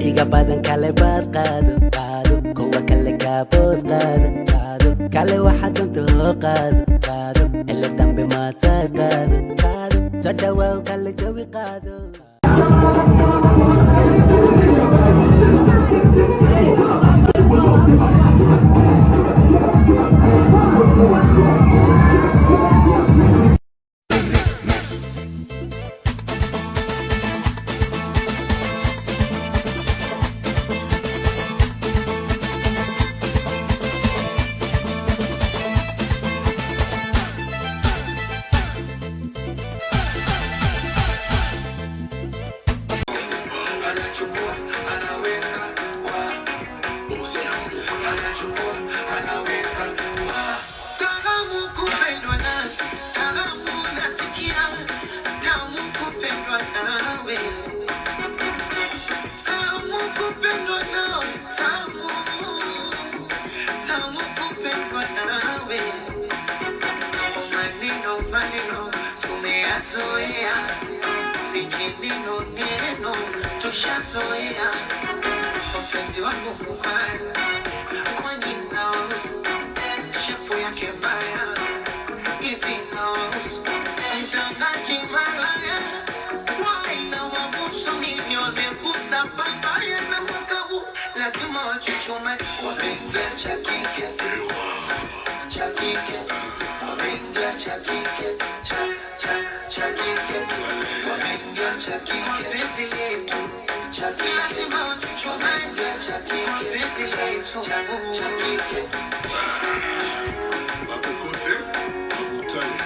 iga badan kale baas qaado qaado kuwa kale kaabos qaado qaado kale waxa danto qaado qaado ila dambe maasaad qaado qaado soo dhawaaw kale jawi qaado Tushazoea mpenzi wangu mubaya, kwani knows shepu yake mbaya hivi knows mtangaji malaya waina wabusu nini wamegusa babaya na mwaka huu lazima wachuchume wameingia cha kike wameingia cha kike wameingia cha kike penzi letu lazima wachuchume penzi letu cha kike Babukote, Babutale,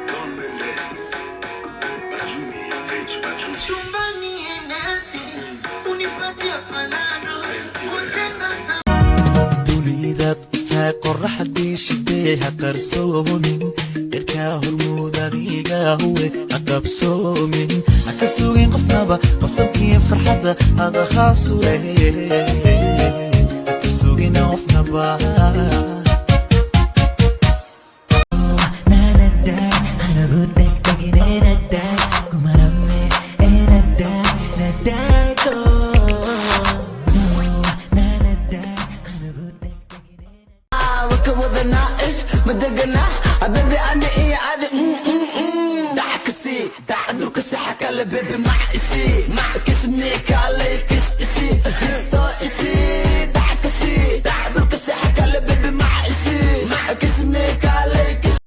Don Mendes, Bajuni, H. Bajuni. chumbani enesi unipatia panado kujenga za dunida taa qorraxdii shidee ha qarsoomin irkaa hormuudadiga huwe ha qabsoomin ha ka sugin qofnaba qosabkii farxadda adahaasu ha ka sugin qofnaba حبيبي انا ايه عادي دعك سي دعك سحك على بيبي مع اسي مع كسمي كالي كس اسي استو اسي دعك سي دعك سحك على بيبي مع اسي مع كسمي كالي كس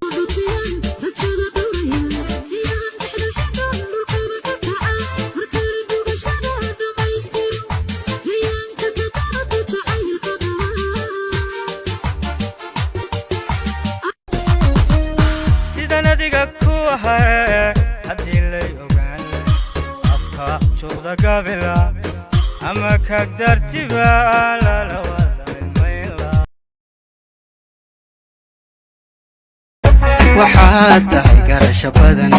haddii lay ogaan afka juuqda gabila ama kagdartiba lala wadamayla waxaad tahay garasho badan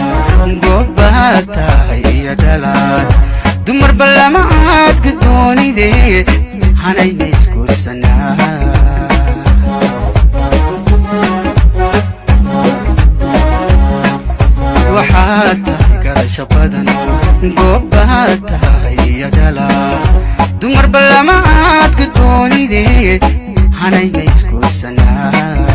goobaad tahay iyo dhalaad dumar ballamaad guddoonidee hanayna isguursanaa waxaad tahay garasho badan goobaad tahay iyo dhalaad dumar ballamaad guddoonidee hanayna isguursanaa